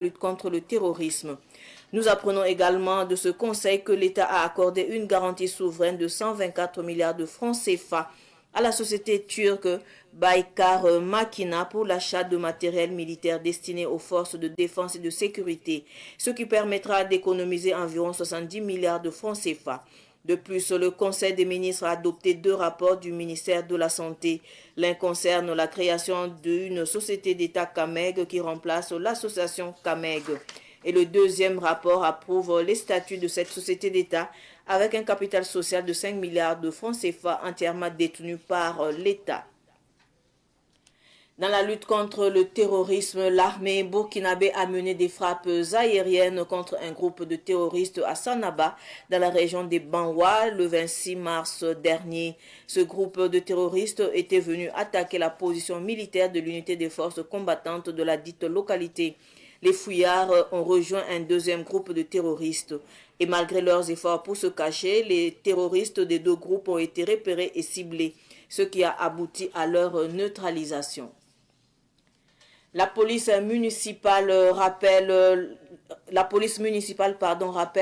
lutte contre le terrorisme. Nous apprenons également de ce conseil que l'État a accordé une garantie souveraine de 124 milliards de francs CFA à la société turque Baykar Makina pour l'achat de matériel militaire destiné aux forces de défense et de sécurité, ce qui permettra d'économiser environ 70 milliards de francs CFA. De plus, le Conseil des ministres a adopté 2 rapports du ministère de la Santé. L'un concerne la création d'une société d'État CAMEG qui remplace l'association CAMEG. Et le deuxième rapport approuve les statuts de cette société d'État avec un capital social de 5 milliards de francs CFA entièrement détenu par l'État. Dans la lutte contre le terrorisme, l'armée burkinabé a mené des frappes aériennes contre un groupe de terroristes à Sanaba, dans la région des Banwa, le 26 mars dernier. Ce groupe de terroristes était venu attaquer la position militaire de l'unité des forces combattantes de la dite localité. Les fouillards ont rejoint un deuxième groupe de terroristes. Et malgré leurs efforts pour se cacher, les terroristes des 2 groupes ont été repérés et ciblés, ce qui a abouti à leur neutralisation. La police municipale rappelle à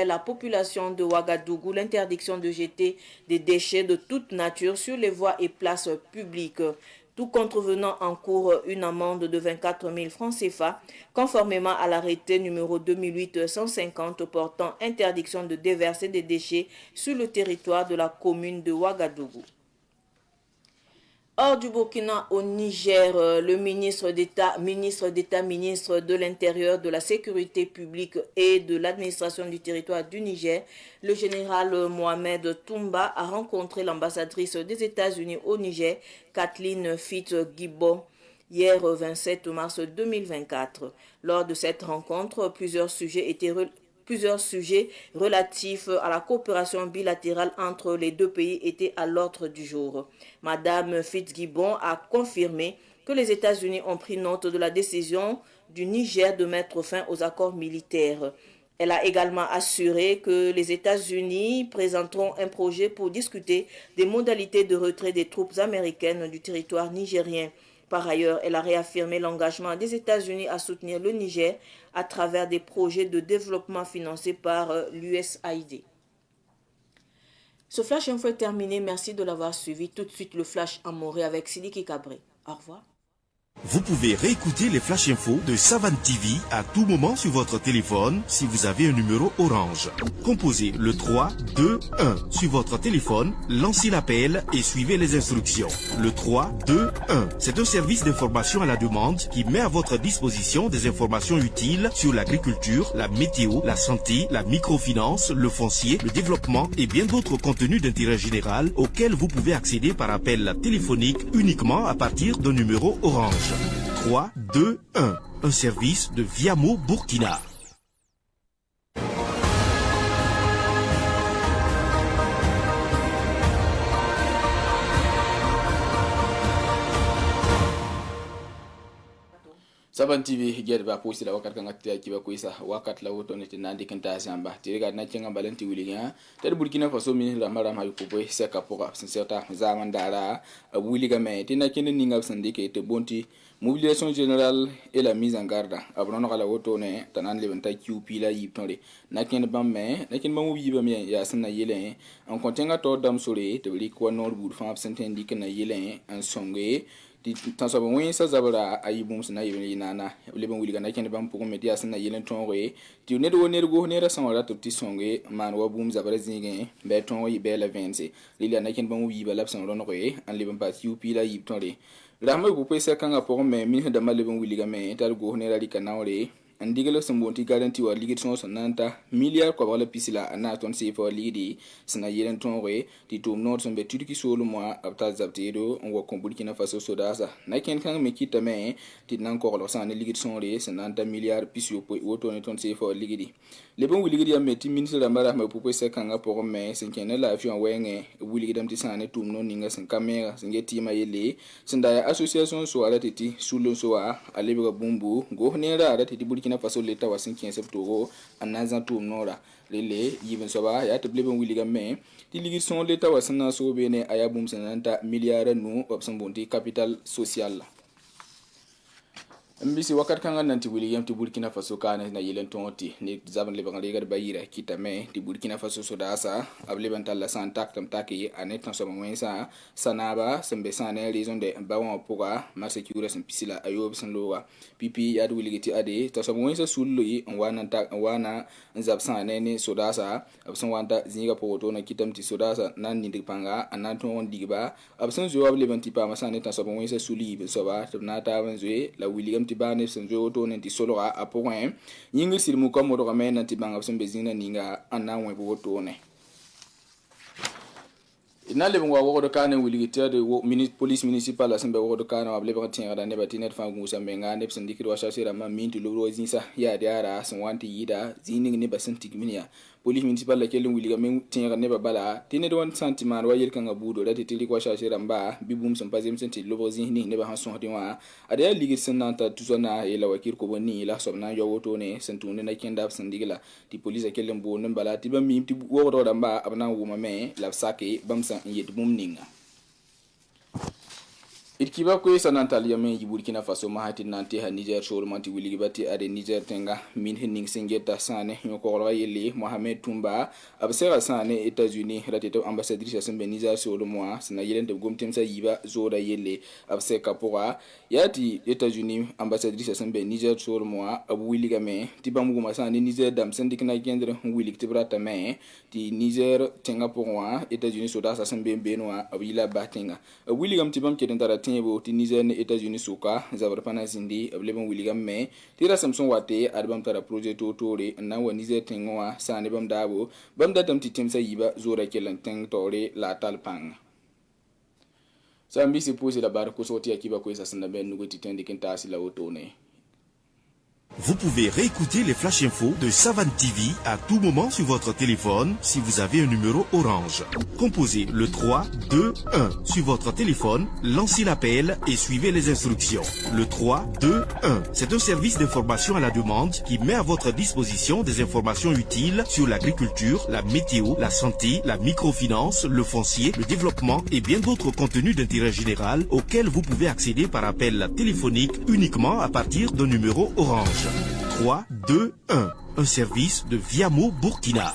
la population de Ouagadougou l'interdiction de jeter des déchets de toute nature sur les voies et places publiques. Tout contrevenant encourt une amende de 24 000 francs CFA, conformément à l'arrêté numéro 2008-150 portant interdiction de déverser des déchets sur le territoire de la commune de Ouagadougou. Hors du Burkina, au Niger, le ministre de l'Intérieur, de la Sécurité publique et de l'administration du territoire du Niger, le général Mohamed Toumba, a rencontré l'ambassadrice des États-Unis au Niger, Kathleen Fitzgibbon, hier 27 mars 2024. Lors de cette rencontre, plusieurs sujets relatifs à la coopération bilatérale entre les 2 pays étaient à l'ordre du jour. Madame Fitzgibbon a confirmé que les États-Unis ont pris note de la décision du Niger de mettre fin aux accords militaires. Elle a également assuré que les États-Unis présenteront un projet pour discuter des modalités de retrait des troupes américaines du territoire nigérien. Par ailleurs, elle a réaffirmé l'engagement des États-Unis à soutenir le Niger à travers des projets de développement financés par l'USAID. Ce Flash Info est terminé. Merci de l'avoir suivi. Tout de suite, le Flash en Morée avec Sidiki Cabré. Au revoir. Vous pouvez réécouter les Flash Info de Savane TV à tout moment sur votre téléphone si vous avez un numéro Orange. Composez le 3 2 1 sur votre téléphone, lancez l'appel et suivez les instructions. Le 3 2 1, c'est un service d'information à la demande qui met à votre disposition des informations utiles sur l'agriculture, la météo, la santé, la microfinance, le foncier, le développement et bien d'autres contenus d'intérêt général auxquels vous pouvez accéder par appel téléphonique uniquement à partir d'un numéro Orange. 3, 2, 1. Un service de Viamo Burkina. Saban TV get ba posi la wakat kanga tia kiba kuisa wakat la woto nete nandi kenta samba tiriga na chenga balenti wiliga ter Burkina Faso mi la mara ma yuko seka poka sincerta zaman dara wiliga me tina kene ninga sandike te bonti mobilisation générale et la mise en garde abrono kala woto ne tanan lebanta QP la yiptonde na ken bamme na ken bamu yiba me ya sanna yele en kontenga to dam sore te bli ko nord bur fa absenten dik na yele en songe ti tanso bon wen sa zabara ayibum sna yibni nana leben wiliga na ken bam pour media sna yelen tonwe ti ne do ne go ne ra sanwara to ti songe man wa bum zabara zinge be ton yi be la 20 lili na ken bam yiba lapsan ron ko en leben pa QP la yiptonde Rahma bu pesa kanga pour me min da maleben wiliga me tar go ne ra dikanawre andigelo sambonti garanti wa ligi son sonanta milliard ko wala pisila ana ton se fo lidi sna yelen tonwe ti tum not sombe tudiki solo mo apta zaptedo on wa Burkina Faso sodasa na ken kan me kita me ti nan ko lo san ligi son re sonanta milliard pisio po woto ne ton se fo ligi le bon wili ya meti ministre da mara ma pupo se kanga pour me sen ken la avion wenge wili dam ti san tum no ninga sen camera sen geti ma yele sen da association so ala titi sulo so a alebe bumbu go ne ra ara titi Burkina Faso l'État wa 5 septembre en azan tum nora lele yiben soba ya te bleben wili me ti ligi son l'État wa sana so bene ayabum senanta milliard no opson bonti capital social mbisi wakat kanga nanti William ti Burkina Faso kana na yelen tonti ni zaban le bangal yegar bayira kitame ti Burkina Faso sodasa able bantal la santak tam taki anet tan sama wensa sanaba sembe sane raison de bawon poga ma security sem pisila ayob san lowa pipi yadu wiligiti ade to sama wensa sulli wana nzab sane ni sodasa absan wanta zinga poto na kitam ti sodasa nan ni panga anan ton digiba absan zo able banti pa masane tan sama wensa suli be soba tabnata wanzwe la William tibane senzo to nenti solo a point yingi silmu ko modo men nanti banga sembe zina ninga ananwe bo to ne inale ngwa wo do kana wiligite de police municipal asembe wo do kana wable ba tinga da ne batinet fa ngusa menga ne sindiki do shashira ma minti loro zinsa ya diara san wanti yida zining ne basanti giminia police municipal la kelin wiliga men tinga ne bala tine do 1 cm wa yir kanga budo da titili ko shashira mba bibum sam pazem senti loro zini ne ba hanson diwa ada ligi senanta tuzona ila wakir ko boni la sobna yo woto ne sentune na kenda sandigila ti police kelin bo ne bala ti ba mi ti wo do da mba abna wuma me la sake bamsa yed mumninga itkiba ko sanantal yamen Burkina Faso mahati nanti ha Niger shor manti wili bati ade Niger tenga min henning singeta sane nyoko ro yeli Mohamed Toumba absera sane États-Unis ratito ambassadrice sembe Niger shor moi sana yelende gomtem sa yiba zoda yelle abse kapora yati États-Unis ambassadrice sembe Niger shor moi abu wili game tibamu ma sane Niger dam sendikna gendre wili tibrata me ti Niger tenga pourwa États-Unis soda sa sembe benwa abila batenga wili gam tibam kedentara bo ti Niger ne États-Unis suka zabar pana zindi ablebon William me tira Samson wate album tara projet totore na wa Niger tengwa sane bam dabo bam datam ti timsa yiba zora kelan teng tore la talpang sambi se poser la barre ko soti akiba ko esa sanda ben nugo ti tendi kentasi la otone. Vous pouvez réécouter les flash infos de Savane TV à tout moment sur votre téléphone si vous avez un numéro orange. Composez le 3 2 1 sur votre téléphone, lancez l'appel et suivez les instructions. Le 3 2 1, c'est un service d'information à la demande qui met à votre disposition des informations utiles sur l'agriculture, la météo, la santé, la microfinance, le foncier, le développement et bien d'autres contenus d'intérêt général auxquels vous pouvez accéder par appel téléphonique uniquement à partir d'un numéro orange. 3 2 1, un service de Viamo Burkina.